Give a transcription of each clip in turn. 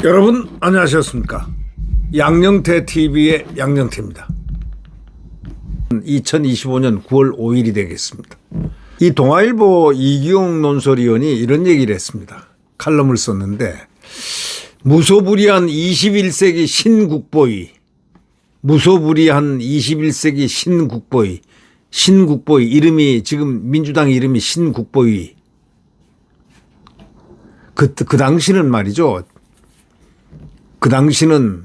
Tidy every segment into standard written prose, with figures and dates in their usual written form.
여러분 안녕하셨습니까? 양영태 TV의 양영태입니다. 2025년 9월 5일이 되겠습니다. 이 동아일보 이기용 논설위원이 이런 얘기를 했습니다. 칼럼을 썼는데 무소불위한 21세기 신국보위, 무소불위한 21세기 신국보위 이름이 지금 민주당 이름이 신국보위. 그 당시는 말이죠. 그 당시는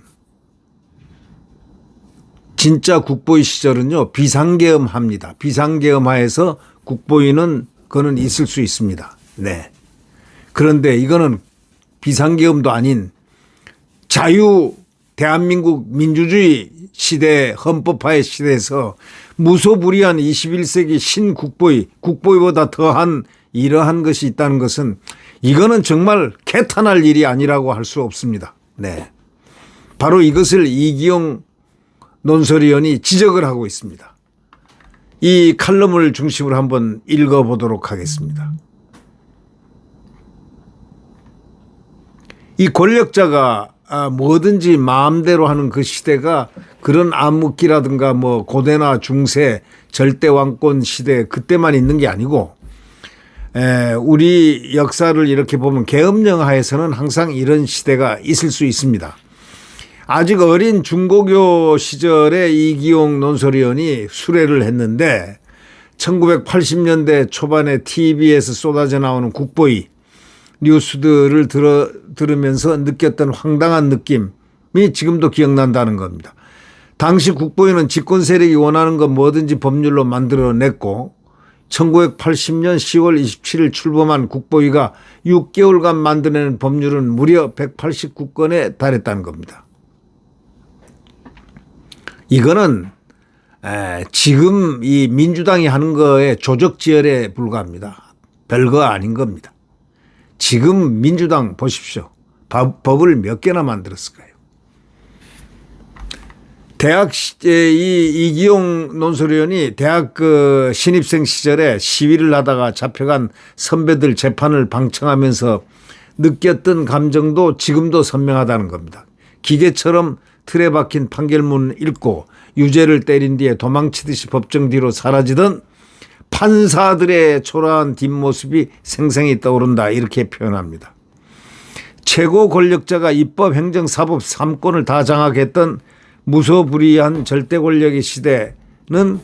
진짜 국보위 시절은요 비상계엄합니다. 비상계엄하에서 국보위는 그거는 있을 수 있습니다. 네. 그런데 이거는 비상계엄도 아닌 자유 대한민국 민주주의 시대 헌법화의 시대에서 무소불위한 21세기 신국보위, 국보위보다 더한 이러한 것이 있다는 것은 이거는 정말 개탄할 일이 아니라고 할 수 없습니다. 네. 바로 이것을 이기용 논설위원이 지적을 하고 있습니다. 이 칼럼을 중심으로 한번 읽어보도록 하겠습니다. 이 권력자가 뭐든지 마음대로 하는 그 시대가 그런 암묵기라든가 뭐 고대나 중세 절대왕권 시대 그때만 있는 게 아니고 우리 역사를 이렇게 보면 계엄령 하에서는 항상 이런 시대가 있을 수 있습니다. 아직 어린 중고교 시절에 이기용 논설위원이 수레를 했는데 1980년대 초반에 TV에서 쏟아져 나오는 국보위 뉴스들을 들으면서 느꼈던 황당한 느낌이 지금도 기억난다는 겁니다. 당시 국보위는 집권 세력이 원하는 것 뭐든지 법률로 만들어냈고 1980년 10월 27일 출범한 국보위가 6개월간 만들어낸 법률은 무려 189건에 달했다는 겁니다. 이거는 지금 이 민주당이 하는 거에 조적지혈에 불과합니다. 별거 아닌 겁니다. 지금 민주당 보십시오. 법을 몇 개나 만들었을까요? 대학 이기용 논설위원이 대학 신입생 시절에 시위를 하다가 잡혀간 선배들 재판을 방청하면서 느꼈던 감정도 지금도 선명하다는 겁니다. 기계처럼 틀에 박힌 판결문을 읽고 유죄를 때린 뒤에 도망치듯이 법정 뒤로 사라지던 판사들의 초라한 뒷모습이 생생히 떠오른다 이렇게 표현합니다. 최고 권력자가 입법, 행정, 사법 3권을 다 장악했던 무소불위한 절대 권력의 시대는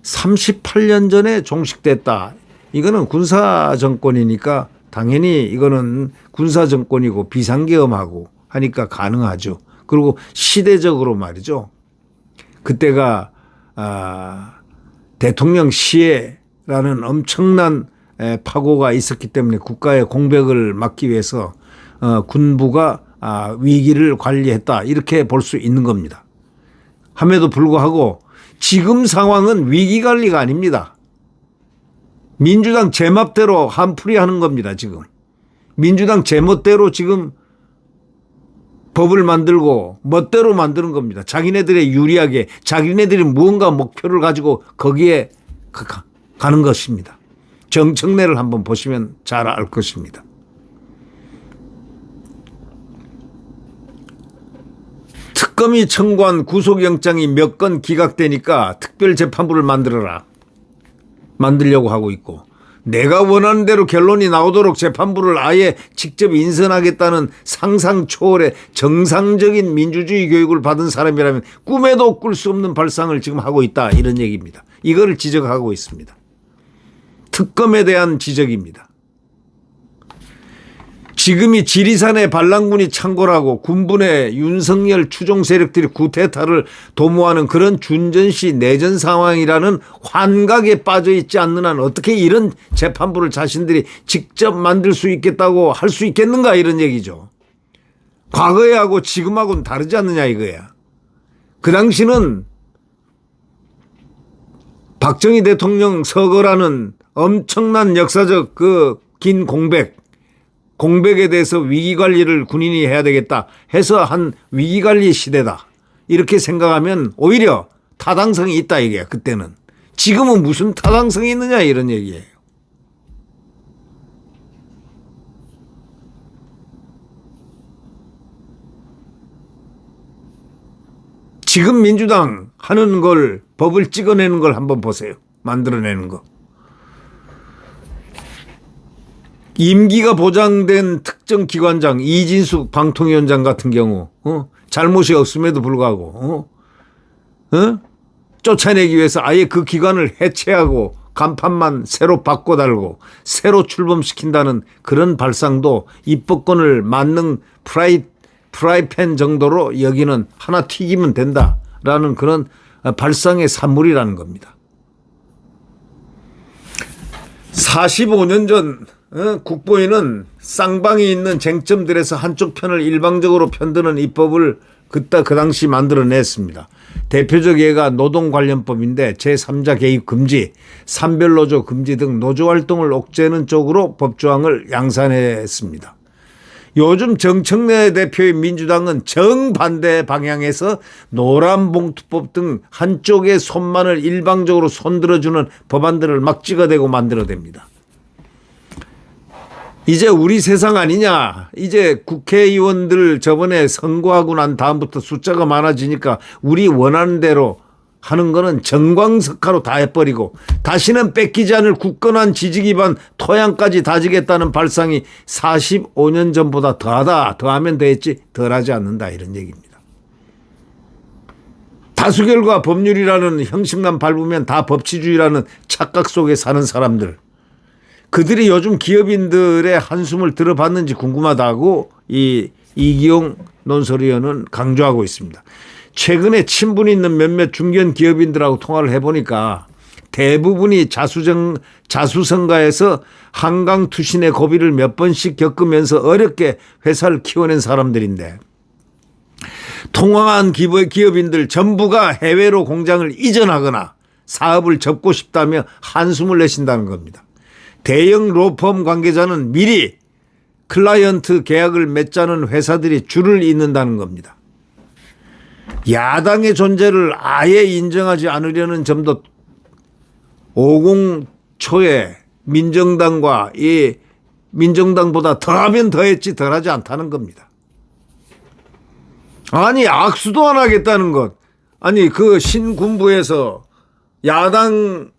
38년 전에 종식됐다. 이거는 군사 정권이니까 당연히 이거는 군사 정권이고 비상계엄하고 하니까 가능하죠. 그리고 시대적으로 말이죠. 그때가 대통령 시해라는 엄청난 파고가 있었기 때문에 국가의 공백을 막기 위해서 군부가 위기를 관리했다 이렇게 볼 수 있는 겁니다. 함에도 불구하고 지금 상황은 위기관리가 아닙니다. 민주당 제멋대로 한풀이하는 겁니다. 지금 민주당 제멋대로 지금 법을 만들고 멋대로 만드는 겁니다. 자기네들의 유리하게 자기네들이 무언가 목표를 가지고 거기에 가는 것입니다. 정청래를 한번 보시면 잘 알 것입니다. 특검이 청구한 구속영장이 몇 건 기각되니까 특별재판부를 만들려고 하고 있고 내가 원하는 대로 결론이 나오도록 재판부를 아예 직접 인선하겠다는 상상 초월의 정상적인 민주주의 교육을 받은 사람이라면 꿈에도 꿀 수 없는 발상을 지금 하고 있다 이런 얘기입니다. 이거를 지적하고 있습니다. 특검에 대한 지적입니다. 지금이 지리산의 반란군이 창궐하고 군부의 윤석열 추종 세력들이 쿠데타를 도모하는 그런 준전시 내전 상황이라는 환각에 빠져 있지 않는 한 어떻게 이런 재판부를 자신들이 직접 만들 수 있겠다고 할 수 있겠는가 이런 얘기죠. 과거에하고 지금하고는 다르지 않느냐 이거야. 그 당시는 박정희 대통령 서거라는 엄청난 역사적 그 긴 공백에 대해서 위기관리를 군인이 해야 되겠다 해서 한 위기관리 시대다. 이렇게 생각하면 오히려 타당성이 있다 이게 그때는. 지금은 무슨 타당성이 있느냐 이런 얘기예요. 지금 민주당 하는 걸 법을 찍어내는 걸 한번 보세요. 만들어내는 거. 임기가 보장된 특정 기관장 이진숙 방통위원장 같은 경우 잘못이 없음에도 불구하고 쫓아내기 위해서 아예 그 기관을 해체하고 간판만 새로 바꿔달고 새로 출범시킨다는 그런 발상도 입법권을 맞는 프라이팬 정도로 여기는 하나 튀기면 된다라는 그런 발상의 산물이라는 겁니다. 45년 전 국보위는 쌍방이 있는 쟁점들에서 한쪽 편을 일방적으로 편드는 입법을 그 당시 만들어냈습니다. 대표적 예가 노동관련법인데 제3자 개입 금지, 산별노조 금지 등 노조활동을 옥죄는 쪽으로 법조항을 양산했습니다. 요즘 정청래 대표의 민주당은 정반대 방향에서 노란봉투법 등 한쪽의 손만을 일방적으로 손들어주는 법안들을 막 찍어대고 만들어댑니다. 이제 우리 세상 아니냐. 이제 국회의원들 저번에 선거하고 난 다음부터 숫자가 많아지니까 우리 원하는 대로 하는 거는 정광석화로 다 해버리고 다시는 뺏기지 않을 굳건한 지지 기반 토양까지 다지겠다는 발상이 45년 전보다 더하면 더했지 덜하지 않는다 이런 얘기입니다. 다수결과 법률이라는 형식만 밟으면 다 법치주의라는 착각 속에 사는 사람들. 그들이 요즘 기업인들의 한숨을 들어봤는지 궁금하다고 이기용 논설위원은 강조하고 있습니다. 최근에 친분 있는 몇몇 중견 기업인들하고 통화를 해보니까 대부분이 자수성가해서 한강투신의 고비를 몇 번씩 겪으면서 어렵게 회사를 키워낸 사람들인데 통화한 기업인들 전부가 해외로 공장을 이전하거나 사업을 접고 싶다며 한숨을 내쉰다는 겁니다. 대형 로펌 관계자는 미리 클라이언트 계약을 맺자는 회사들이 줄을 잇는다는 겁니다. 야당의 존재를 아예 인정하지 않으려는 점도 50 초에 민정당과 이 민정당보다 더하면 더했지 덜하지 않다는 겁니다. 아니 악수도 안 하겠다는 것. 아니 그 신군부에서 야당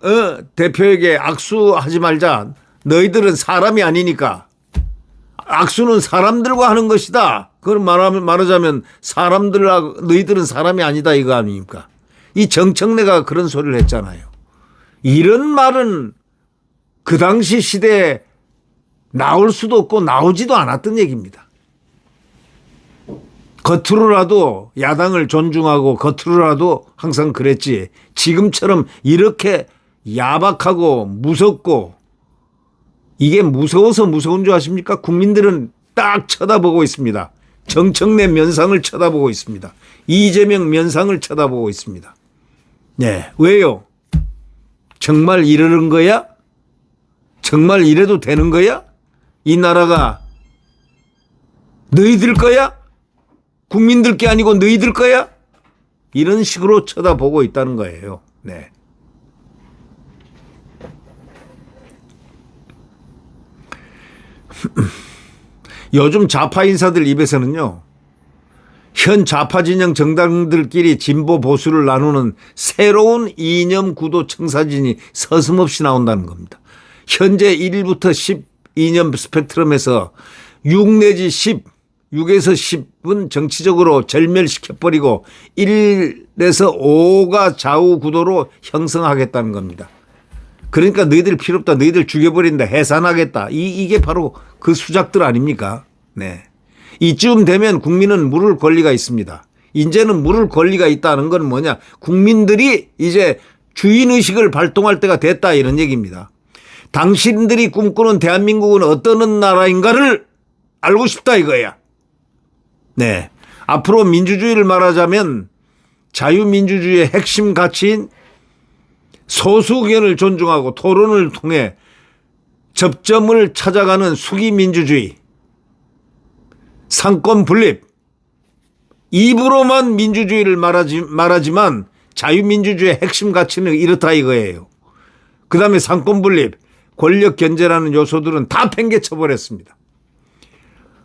대표에게 악수하지 말자. 너희들은 사람이 아니니까. 악수는 사람들과 하는 것이다. 그걸 말하자면 너희들은 사람이 아니다 이거 아닙니까? 이 정청래가 그런 소리를 했잖아요. 이런 말은 그 당시 시대에 나올 수도 없고 나오지도 않았던 얘기입니다. 겉으로라도 야당을 존중하고 겉으로라도 항상 그랬지. 지금처럼 이렇게 야박하고 무섭고 이게 무서워서 무서운 줄 아십니까? 국민들은 딱 쳐다보고 있습니다. 정청래 면상을 쳐다보고 있습니다. 이재명 면상을 쳐다보고 있습니다. 네, 왜요? 정말 이러는 거야? 정말 이래도 되는 거야? 이 나라가 너희들 거야? 국민들 게 아니고 너희들 거야? 이런 식으로 쳐다보고 있다는 거예요. 네. 요즘 좌파 인사들 입에서는요. 현 좌파 진영 정당들끼리 진보 보수를 나누는 새로운 이념 구도 청사진이 서슴없이 나온다는 겁니다. 현재 1부터 10 이념 스펙트럼에서 6 내지 10, 6에서 10은 정치적으로 절멸시켜버리고 1에서 5가 좌우 구도로 형성하겠다는 겁니다. 그러니까 너희들 필요 없다. 너희들 죽여버린다. 해산하겠다. 이게 바로 그 수작들 아닙니까? 네. 이쯤 되면 국민은 물을 권리가 있습니다. 이제는 물을 권리가 있다는 건 뭐냐. 국민들이 이제 주인의식을 발동할 때가 됐다 이런 얘기입니다. 당신들이 꿈꾸는 대한민국은 어떤 나라인가를 알고 싶다 이거야. 네. 앞으로 민주주의를 말하자면 자유민주주의의 핵심 가치인 소수 의견을 존중하고 토론을 통해 접점을 찾아가는 수기민주주의, 상권 분립, 입으로만 민주주의를 말하지만 자유민주주의의 핵심 가치는 이렇다 이거예요. 그다음에 상권 분립, 권력 견제라는 요소들은 다 팽개쳐버렸습니다.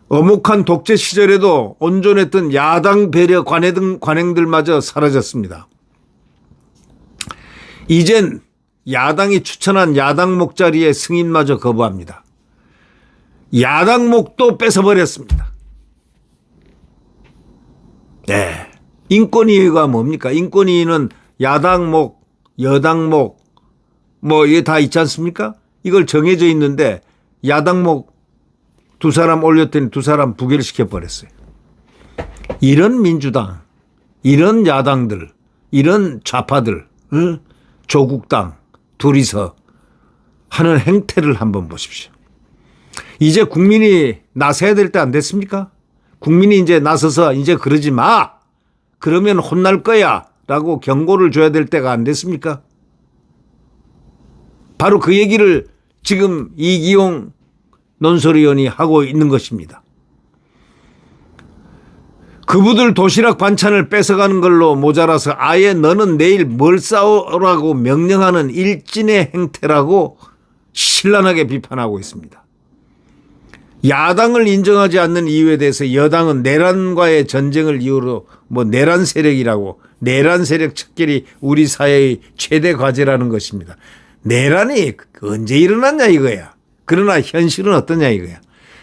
엄혹한 독재 시절에도 온전했던 야당 배려 관행들마저 사라졌습니다. 이젠 야당이 추천한 야당목 자리에 승인마저 거부합니다. 야당목도 뺏어버렸습니다. 네. 인권위가 뭡니까? 인권위는 야당목, 여당목 뭐 이게 다 있지 않습니까? 이걸 정해져 있는데 야당목 두 사람 올렸더니 두 사람 부결시켜 버렸어요. 이런 민주당, 이런 야당들, 이런 좌파들, 조국당 둘이서 하는 행태를 한번 보십시오. 이제 국민이 나서야 될 때 안 됐습니까? 국민이 이제 나서서 이제 그러지 마. 그러면 혼날 거야. 라고 경고를 줘야 될 때가 안 됐습니까? 바로 그 얘기를 지금 이기용 논설위원이 하고 있는 것입니다. 그부들 도시락 반찬을 뺏어가는 걸로 모자라서 아예 너는 내일 뭘 싸우라고 명령하는 일진의 행태라고 신랄하게 비판하고 있습니다. 야당을 인정하지 않는 이유에 대해서 여당은 내란과의 전쟁을 이유로 뭐 내란 세력이라고, 내란 세력 척결이 우리 사회의 최대 과제라는 것입니다. 내란이 언제 일어났냐 이거야. 그러나 현실은 어떠냐 이거야.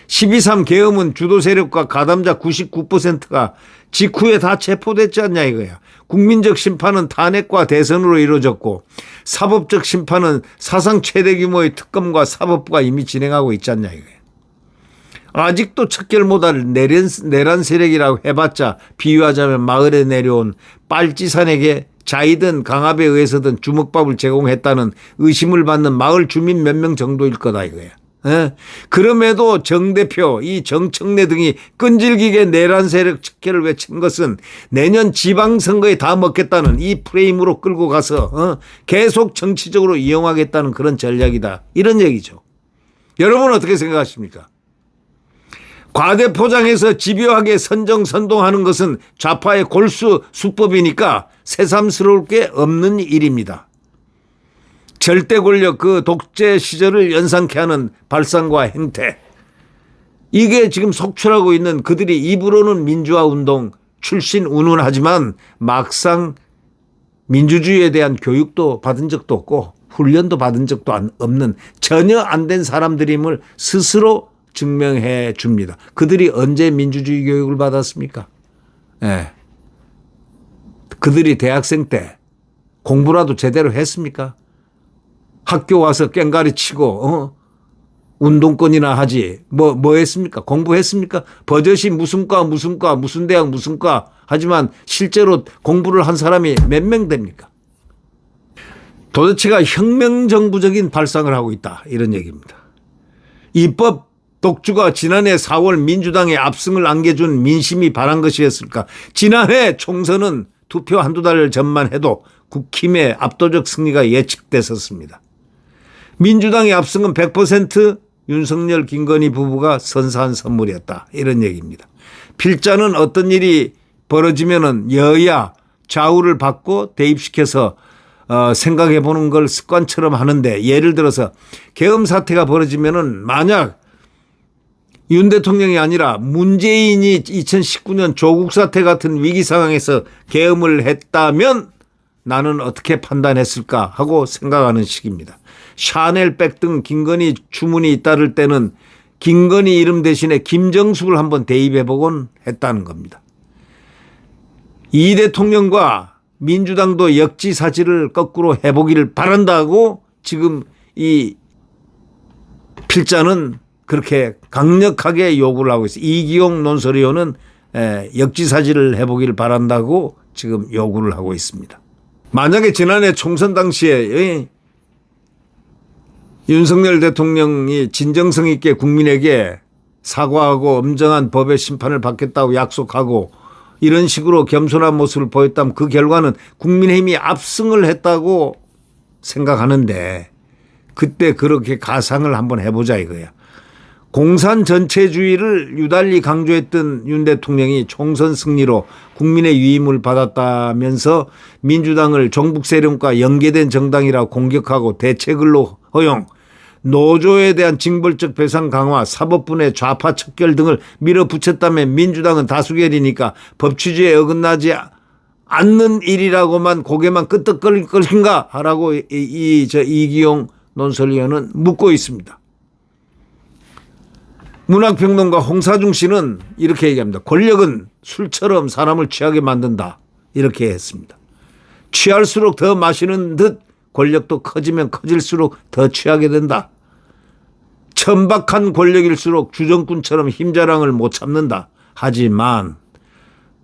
12.3 계엄은 주도 세력과 가담자 99%가 직후에 다 체포됐지 않냐 이거야. 국민적 심판은 탄핵과 대선으로 이루어졌고 사법적 심판은 사상 최대 규모의 특검과 사법부가 이미 진행하고 있지 않냐 이거야. 아직도 척결 못할 내란 세력이라고 해봤자 비유하자면 마을에 내려온 빨치산에게 자이든 강압에 의해서든 주먹밥을 제공했다는 의심을 받는 마을 주민 몇 명 정도일 거다 이거야. 그럼에도 정 대표, 이 정청래 등이 끈질기게 내란 세력 척결을 외친 것은 내년 지방선거에 다 먹겠다는 이 프레임으로 끌고 가서 계속 정치적으로 이용하겠다는 그런 전략이다. 이런 얘기죠. 여러분 어떻게 생각하십니까? 과대 포장해서 집요하게 선정선동하는 것은 좌파의 골수 수법이니까 새삼스러울 게 없는 일입니다. 절대 권력 그 독재 시절을 연상케 하는 발상과 행태. 이게 지금 속출하고 있는 그들이 입으로는 민주화 운동 출신 운운하지만 막상 민주주의에 대한 교육도 받은 적도 없고 훈련도 받은 적도 없는 전혀 안 된 사람들임을 스스로 증명해 줍니다. 그들이 언제 민주주의 교육을 받았습니까? 네. 그들이 대학생 때 공부라도 제대로 했습니까? 학교 와서 깽가리 치고 운동권이나 하지 뭐 했습니까? 공부했습니까? 버젓이 무슨 과 무슨 대학 무슨 과 하지만 실제로 공부를 한 사람이 몇 명 됩니까? 도대체가 혁명정부적인 발상을 하고 있다 이런 얘기입니다. 입법 독주가 지난해 4월 민주당의 압승을 안겨준 민심이 바란 것이었을까? 지난해 총선은 투표 한두 달 전만 해도 국힘의 압도적 승리가 예측됐었습니다. 민주당의 압승은 100% 윤석열 김건희 부부가 선사한 선물이었다. 이런 얘기입니다. 필자는 어떤 일이 벌어지면은 여야 좌우를 받고 대입시켜서 생각해 보는 걸 습관처럼 하는데 예를 들어서 계엄 사태가 벌어지면은 만약 윤 대통령이 아니라 문재인이 2019년 조국 사태 같은 위기 상황에서 계엄을 했다면 나는 어떻게 판단했을까 하고 생각하는 식입니다. 샤넬백 등 김건희 주문이 잇따를 때는 김건희 이름 대신에 김정숙을 한번 대입해보곤 했다는 겁니다. 이 대통령과 민주당도 역지사지를 거꾸로 해보기를 바란다고 지금 이 필자는 그렇게 강력하게 요구를 하고 있어요. 이기용 논설위원은 역지사지를 해보기를 바란다고 지금 요구를 하고 있습니다. 만약에 지난해 총선 당시에 윤석열 대통령이 진정성 있게 국민에게 사과하고 엄정한 법의 심판을 받겠다고 약속하고 이런 식으로 겸손한 모습을 보였다면 그 결과는 국민의힘이 압승을 했다고 생각하는데 그때 그렇게 가상을 한번 해보자 이거야. 공산 전체주의를 유달리 강조했던 윤 대통령이 총선 승리로 국민의 위임을 받았다면서 민주당을 종북 세력과 연계된 정당이라 공격하고 대체근로 허용, 노조에 대한 징벌적 배상 강화, 사법부의 좌파 척결 등을 밀어붙였다면 민주당은 다수결이니까 법 취지에 어긋나지 않는 일이라고만 고개만 끄덕거릴 것인가 하라고 이기용 논설위원은 묻고 있습니다. 문학평론가 홍사중 씨는 이렇게 얘기합니다. 권력은 술처럼 사람을 취하게 만든다. 이렇게 했습니다. 취할수록 더 마시는 듯 권력도 커지면 커질수록 더 취하게 된다. 천박한 권력일수록 주정꾼처럼 힘자랑을 못 참는다. 하지만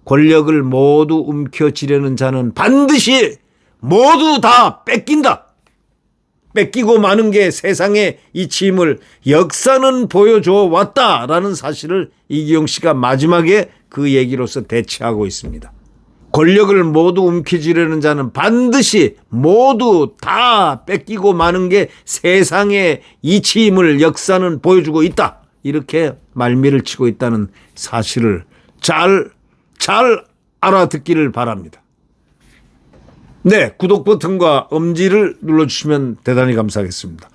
권력을 모두 움켜쥐려는 자는 반드시 모두 다 뺏긴다. 뺏기고 마는 게 세상의 이치임을 역사는 보여줘 왔다라는 사실을 이기용 씨가 마지막에 그 얘기로서 대체하고 있습니다. 권력을 모두 움켜쥐려는 자는 반드시 모두 다 뺏기고 마는 게 세상의 이치임을 역사는 보여주고 있다. 이렇게 말미를 치고 있다는 사실을 잘 알아듣기를 바랍니다. 네, 구독 버튼과 엄지를 눌러주시면 대단히 감사하겠습니다.